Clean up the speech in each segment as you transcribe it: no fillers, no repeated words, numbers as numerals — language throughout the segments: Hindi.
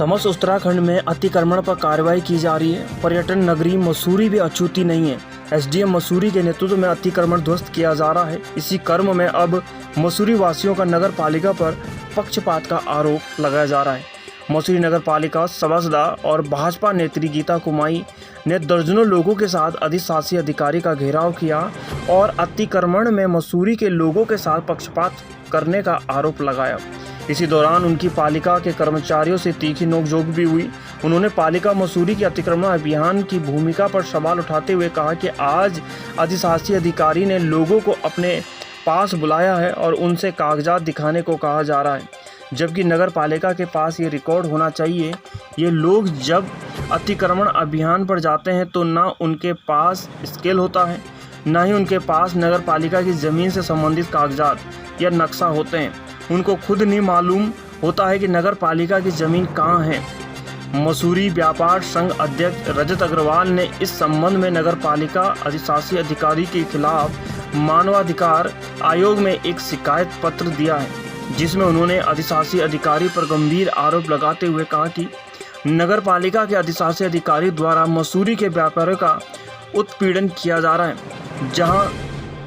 समस्त उत्तराखंड में अतिक्रमण पर कार्रवाई की जा रही है। पर्यटन नगरी मसूरी भी अछूती नहीं है। एसडीएम मसूरी के नेतृत्व में अतिक्रमण ध्वस्त किया जा रहा है। इसी क्रम में अब मसूरी वासियों का नगर पालिका पर पक्षपात का आरोप लगाया जा रहा है। मसूरी नगर पालिका सभासद और भाजपा नेत्री गीता कुमाई ने दर्जनों लोगों के साथ अधिशासी अधिकारी का घेराव किया और अतिक्रमण में मसूरी के लोगों के साथ पक्षपात करने का आरोप लगाया। इसी दौरान उनकी पालिका के कर्मचारियों से तीखी नोकझोंक भी हुई। उन्होंने पालिका मसूरी के अतिक्रमण अभियान की भूमिका पर सवाल उठाते हुए कहा कि आज अधिशासी अधिकारी ने लोगों को अपने पास बुलाया है और उनसे कागजात दिखाने को कहा जा रहा है, जबकि नगर पालिका के पास ये रिकॉर्ड होना चाहिए। ये लोग जब अतिक्रमण अभियान पर जाते हैं तो ना उनके पास स्केल होता है, ना ही उनके पास नगर पालिका की ज़मीन से संबंधित कागजात या नक्शा होते हैं। उनको खुद नहीं मालूम होता है कि नगर पालिका की ज़मीन कहाँ है। मसूरी व्यापार संघ अध्यक्ष रजत अग्रवाल ने इस संबंध में नगर पालिका अधिशासी अधिकारी के खिलाफ मानवाधिकार आयोग में एक शिकायत पत्र दिया है, जिसमें उन्होंने अधिशासी अधिकारी पर गंभीर आरोप लगाते हुए कहा कि नगर पालिका के अधिशासी अधिकारी द्वारा मसूरी के व्यापारियों का उत्पीड़न किया जा रहा है। जहां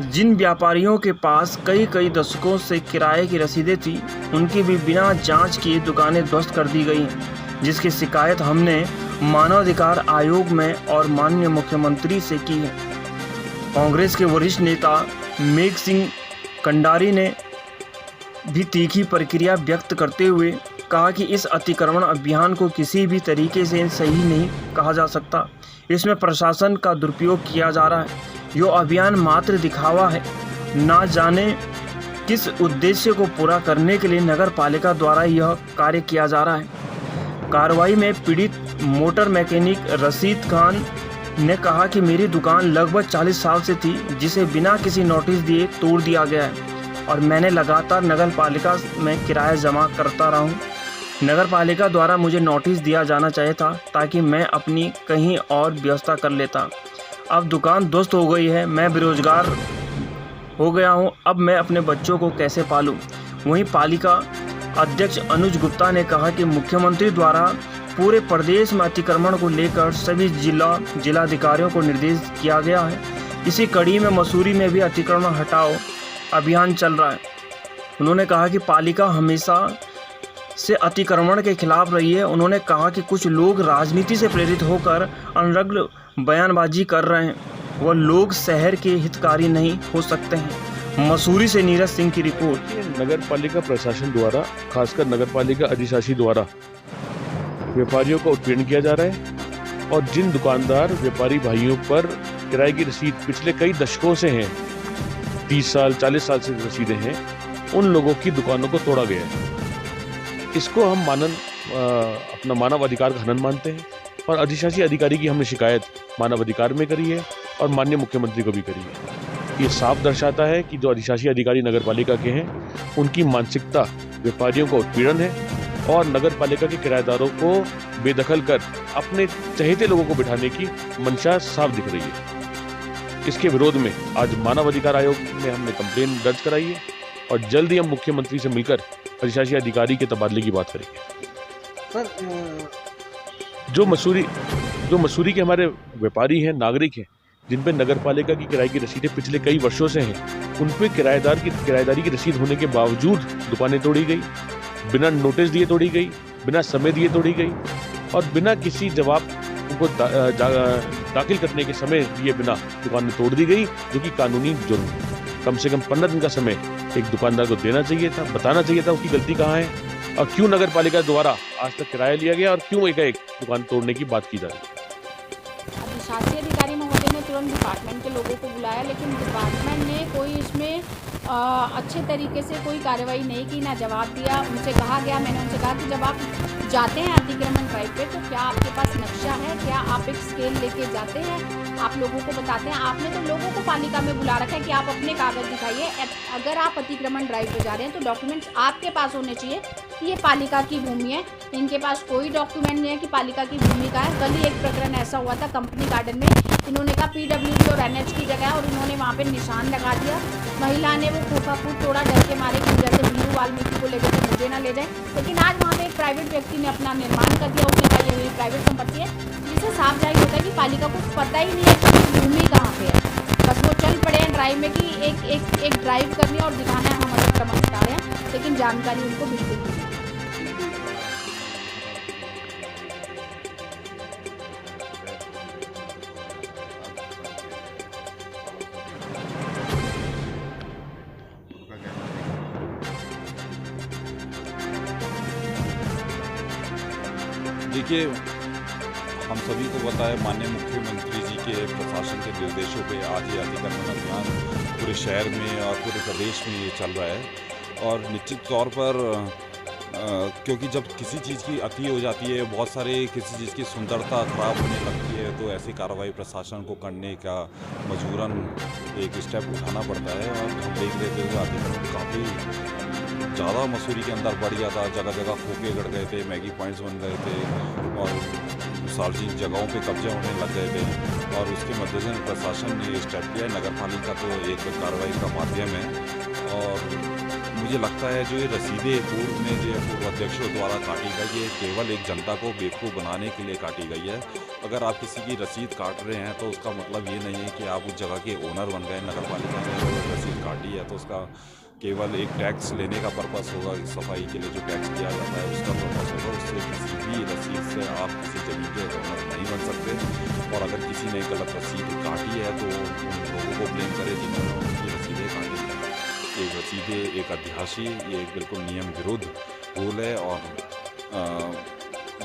जिन व्यापारियों के पास कई दशकों से किराए की रसीदें थी, उनकी भी बिना जांच किए दुकानें ध्वस्त कर दी गई हैं, जिसकी शिकायत हमने मानवाधिकार आयोग में और माननीय मुख्यमंत्री से की है। कांग्रेस के वरिष्ठ नेता मेघ सिंह कंडारी ने भी तीखी प्रतिक्रिया व्यक्त करते हुए कहा कि इस अतिक्रमण अभियान को किसी भी तरीके से सही नहीं कहा जा सकता। इसमें प्रशासन का दुरुपयोग किया जा रहा है। यह अभियान मात्र दिखावा है। ना जाने किस उद्देश्य को पूरा करने के लिए नगर पालिका द्वारा यह कार्य किया जा रहा है। कार्रवाई में पीड़ित मोटर मैकेनिक रशीद खान ने कहा कि मेरी दुकान लगभग 40 साल से थी, जिसे बिना किसी नोटिस दिए तोड़ दिया गया है और मैंने लगातार नगर पालिका में किराया जमा करता रहा हूँ। नगर पालिका द्वारा मुझे नोटिस दिया जाना चाहिए था ताकि मैं अपनी कहीं और व्यवस्था कर लेता। अब दुकान ध्वस्त हो गई है, मैं बेरोजगार हो गया हूँ। अब मैं अपने बच्चों को कैसे पालूँ। वहीं पालिका अध्यक्ष अनुज गुप्ता ने कहा कि मुख्यमंत्री द्वारा पूरे प्रदेश में अतिक्रमण को लेकर सभी जिलाधिकारियों को निर्देश किया गया है। इसी कड़ी में मसूरी में भी अतिक्रमण हटाओ अभियान चल रहा है। उन्होंने कहा कि पालिका हमेशा से अतिक्रमण के खिलाफ रही है। उन्होंने कहा कि कुछ लोग राजनीति से प्रेरित होकर अनर्गल बयानबाजी कर रहे हैं। वह लोग शहर के हितकारी नहीं हो सकते हैं। मसूरी से नीरज सिंह की रिपोर्ट। नगर पालिका प्रशासन द्वारा, खासकर नगर पालिका अधिशासी द्वारा व्यापारियों का उत्पीड़न किया जा रहा है और जिन दुकानदार व्यापारी भाइयों पर किराए की रसीद पिछले कई दशकों से हैं, 30 साल 40 साल से रसीदें हैं, उन लोगों की दुकानों को तोड़ा गया है। इसको हम अपना मानव अधिकार का हनन मानते हैं और अधिशासी अधिकारी की हमने शिकायत मानव अधिकार में करी है और माननीय मुख्यमंत्री को भी करी है। ये साफ दर्शाता है कि जो अधिशासी अधिकारी नगर पालिका के हैं, उनकी मानसिकता व्यापारियों का उत्पीड़न है और नगर पालिका के किराएदारों को बेदखल कर अपने चहेते लोगों को बिठाने की मंशा साफ दिख रही है। इसके विरोध में आज मानव अधिकार आयोग में हमने कंप्लेन दर्ज कराई है और जल्द ही हम मुख्यमंत्री से मिलकर अधिशासी अधिकारी के तबादले की बात करेंगे। जो मसूरी के हमारे व्यापारी हैं, नागरिक हैं, जिन पे नगर पालिका की किराए की रसीदें पिछले कई वर्षों से हैं, उन पे किराएदारी की रसीद होने के बावजूद दुकानें तोड़ी गई, बिना नोटिस दिए तोड़ी गई, बिना समय दिए तोड़ी गई और बिना किसी जवाब उनको दाखिल करने के समय दिए बिना दुकानें तोड़ दी गई, जो कि कानूनी जुर्म है। कम से कम 15 दिन का समय एक दुकानदार को देना चाहिए था, बताना चाहिए था उसकी गलती कहाँ है और क्यों नगर पालिका द्वारा आज तक किराया लिया गया और क्यों एक दुकान तोड़ने की बात की जा रही है। अधिशासी अधिकारी महोदय ने तुरंत डिपार्टमेंट के लोगों को बुलाया, लेकिन डिपार्टमेंट ने कोई इसमें अच्छे तरीके से कोई कार्रवाई नहीं की, ना जवाब दिया। उनसे कहा गया, मैंने उनसे कहा कि जब आप जाते हैं अतिक्रमण ड्राइव पे तो क्या आपके पास नक्शा है, क्या आप एक स्केल लेके जाते हैं, आप लोगों को बताते हैं। आपने तो लोगों को पालिका में बुला रखा है कि आप अपने कागज़ दिखाइए। अगर आप अतिक्रमण ड्राइव पे जा रहे हैं तो डॉक्यूमेंट्स आपके पास होने चाहिए कि ये पालिका की भूमि है। इनके पास कोई डॉक्यूमेंट नहीं है कि पालिका की भूमि का है। कल ही एक प्रकरण ऐसा हुआ था कंपनी गार्डन में कि इन्होंने कहा PWD और NH की जगह, और इन्होंने वहाँ पे निशान लगा दिया। महिला ने वो खोखा फूट तोड़ा डर के मारे कि जैसे वीरू वाल्मीकि को ले गए तो मुझे ना ले जाए। लेकिन आज वहाँ पे एक प्राइवेट व्यक्ति ने अपना निर्माण कर दिया, उसने कहा ये मेरी प्राइवेट संपत्ति है, जिससे साफ जाहिर होता है कि पालिका को पता ही नहीं है कि भूमि कहाँ पे है। बस वो चल पड़े हैं ड्राइव में कि एक ड्राइव करनी है और दिखाना है हम अतिक्रमण हटा रहे हैं, लेकिन जानकारी उनको बिल्कुल नहीं है। देखिए, हम सभी को पता है माननीय मुख्यमंत्री जी के प्रशासन के निर्देशों पे आज ये अतिक्रमण अभियान पूरे शहर में और पूरे प्रदेश में ये चल रहा है। और निश्चित तौर पर क्योंकि जब किसी चीज़ की अति हो जाती है, बहुत सारे किसी चीज़ की सुंदरता खराब होने लगती है, तो ऐसी कार्रवाई प्रशासन को करने का मजबूरन एक स्टेप उठाना पड़ता है। और हम देख रहे थे अतिक्रमण काफ़ी ज़्यादा मसूरी के अंदर बढ़ गया था, जगह जगह खोखे गड़ गए थे, मैगी पॉइंट्स बन गए थे और सार्वजनिक जगहों पे कब्जे होने लग गए थे। और उसके मद्देनजर प्रशासन ने ये स्टेप लिया। नगर पालिका तो एक कार्रवाई का माध्यम है। और मुझे लगता है जो ये रसीदें पूर्व में जो पूर्व अध्यक्षों द्वारा काटी गई है, केवल एक जनता को बेवकूफ़ बनाने के लिए काटी गई है। अगर आप किसी की रसीद काट रहे हैं तो उसका मतलब ये नहीं है कि आप उस जगह के ओनर बन गए। नगर पालिका ने जो रसीद काटी है तो उसका केवल एक टैक्स लेने का पर्पस होगा, सफाई के लिए जो टैक्स दिया जाता है उसका पर्पस होगा। उससे किसी भी रसीद से आप किसी जमीन के ओनर नहीं बन सकते। और अगर किसी ने गलत रसीद काटी है तो उन लोगों को ब्लेम करे जिन्होंने उनकी रसीदें काटी हैं। एक रसीदें एक अध्याशी, ये एक बिल्कुल नियम विरुद्ध रूल है। और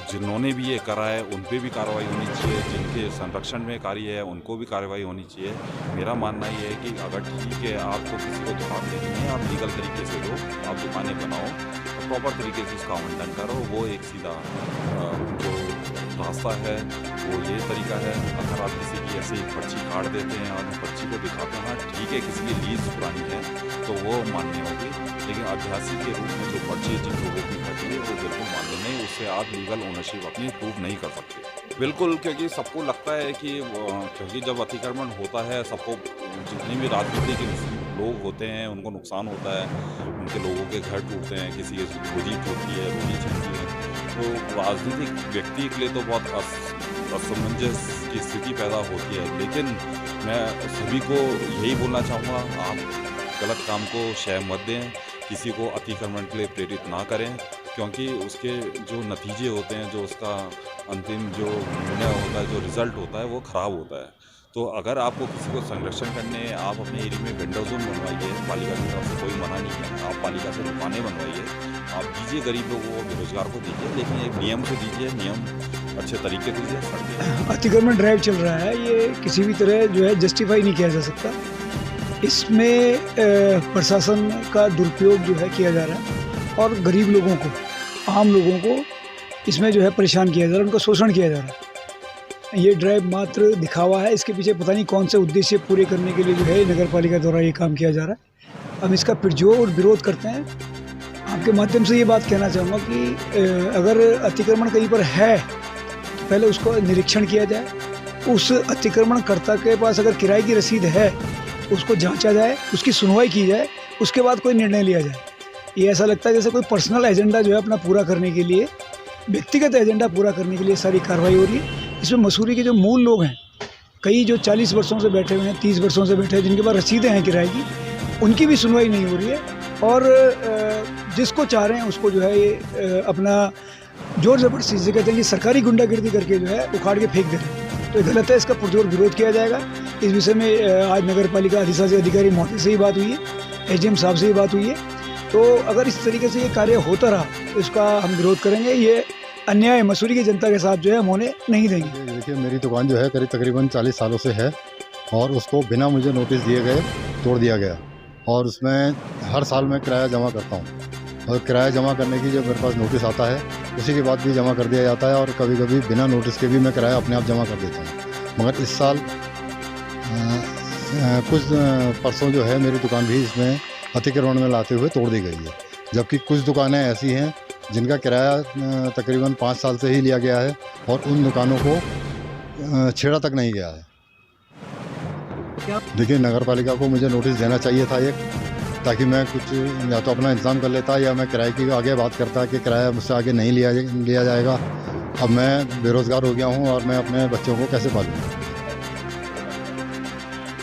जिन्होंने भी ये करा है उन पे भी कार्रवाई होनी चाहिए, जिनके संरक्षण में कार्य है उनको भी कार्रवाई होनी चाहिए। मेरा मानना ये है कि अगर ठीक है आपको किसी को दुकान देनी है, आप लीगल तरीके से लो, आप दुकानें बनाओ, प्रॉपर तरीके से उसका आवंटन करो। वो एक सीधा जो रास्ता है वो ये तरीका है। अगर आप किसी की ऐसी पर्ची काट देते हैं और पर्ची को दिखाते हैं, हाँ ठीक है किसी की लीज पुरानी है तो वो मान्य होगी, लेकिन अध्यासी के रूप में जो पर्ची जिन लोगों की कटी है वो बिल्कुल मान्य नहीं। उससे आप लीगल ओनरशिप अपनी प्रूव नहीं कर सकते। बिल्कुल, क्योंकि सबको लगता है कि क्योंकि जब अतिक्रमण होता है सबको, जितने भी राजनीतिक लोग होते हैं उनको नुकसान होता है, उनके लोगों के घर टूटते हैं, किसी की रोजी टूटती है, रोजी छिनती है। तो राजनीतिक व्यक्ति के लिए तो बहुत असमंजस की स्थिति पैदा होती है। लेकिन मैं सभी को यही बोलना चाहूँगा, आप गलत काम को शय मत दें, किसी को अतिक्रमण के लिए प्रेरित ना करें, क्योंकि उसके जो नतीजे होते हैं, जो उसका अंतिम जो निर्णय होता है, जो रिज़ल्ट होता है वो ख़राब होता है। तो अगर आपको किसी को संरक्षण करने, आप अपने एरिया में वेंडर जोन बनवाइए, पालिका की तरफ से कोई मना नहीं है। आप पालिका से दुकानें बनवाइए, आप दीजिए गरीब लोगों को, बेरोजगार को दीजिए, लेकिन एक नियम से दीजिए, नियम अच्छे तरीके से दीजिए। सड़कें अतिक्रमण ड्राइव चल रहा है, ये किसी भी तरह जो है जस्टिफाई नहीं किया जा सकता। इसमें प्रशासन का दुरुपयोग जो है किया जा रहा है और गरीब लोगों को, आम लोगों को इसमें जो है परेशान किया जा रहा है, उनका शोषण किया जा रहा है। ये ड्राइव मात्र दिखावा है, इसके पीछे पता नहीं कौन से उद्देश्य पूरे करने के लिए जो है नगर पालिका द्वारा ये काम किया जा रहा है। हम इसका पुरजोर और विरोध करते हैं। आपके माध्यम से ये बात कहना चाहूँगा कि अगर अतिक्रमण कहीं पर है तो पहले उसको निरीक्षण किया जाए, उस अतिक्रमणकर्ता के पास अगर किराए की रसीद है उसको जांचा जाए, उसकी सुनवाई की जाए, उसके बाद कोई निर्णय लिया जाए। ये ऐसा लगता है जैसे कोई पर्सनल एजेंडा जो है अपना पूरा करने के लिए, व्यक्तिगत एजेंडा पूरा करने के लिए सारी कार्रवाई हो रही है। इसमें मसूरी के जो मूल लोग हैं, कई जो 40 वर्षों से बैठे हुए हैं, 30 वर्षों से बैठे हैं, जिनके पास रसीदें हैं किराए की, उनकी भी सुनवाई नहीं हो रही है। और जिसको चाह रहे हैं उसको जो है ये अपना जोर ज़बरदस्ती से कहते हैं कि सरकारी गुंडागर्दी करके जो है उखाड़ के फेंक दे रहे हैं। तो ये गलत है, इसका पुरजोर विरोध किया जाएगा। इस विषय में आज नगर पालिका अधिशासी अधिकारी महोदय से ही बात हुई है, एसडीएम साहब से ही बात हुई है। तो अगर इस तरीके से ये कार्य होता रहा तो इसका हम विरोध करेंगे। ये अन्याय मसूरी की जनता के साथ जो है हम होने नहीं देंगे। देखिए, मेरी दुकान जो है तकरीबन 40 सालों से है और उसको बिना मुझे नोटिस दिए गए तोड़ दिया गया। और उसमें हर साल मैं किराया जमा करता हूँ और किराया जमा करने की जब मेरे पास नोटिस आता है उसी के बाद भी जमा कर दिया जाता है और कभी कभी बिना नोटिस के भी मैं किराया अपने आप जमा कर देता हूँ। मगर इस साल कुछ परसों जो है मेरी दुकान भी इसमें अतिक्रमण में लाते हुए तोड़ दी गई है, जबकि कुछ दुकानें ऐसी हैं जिनका किराया तकरीबन 5 साल से ही लिया गया है और उन दुकानों को छेड़ा तक नहीं गया है। देखिए, नगर पालिका को मुझे नोटिस देना चाहिए था एक, ताकि मैं कुछ या तो अपना इंतजाम कर लेता या मैं किराए की आगे बात करता कि किराया मुझसे आगे नहीं लिया जाएगा। अब मैं बेरोज़गार हो गया हूँ और मैं अपने बच्चों को कैसे पालूँ।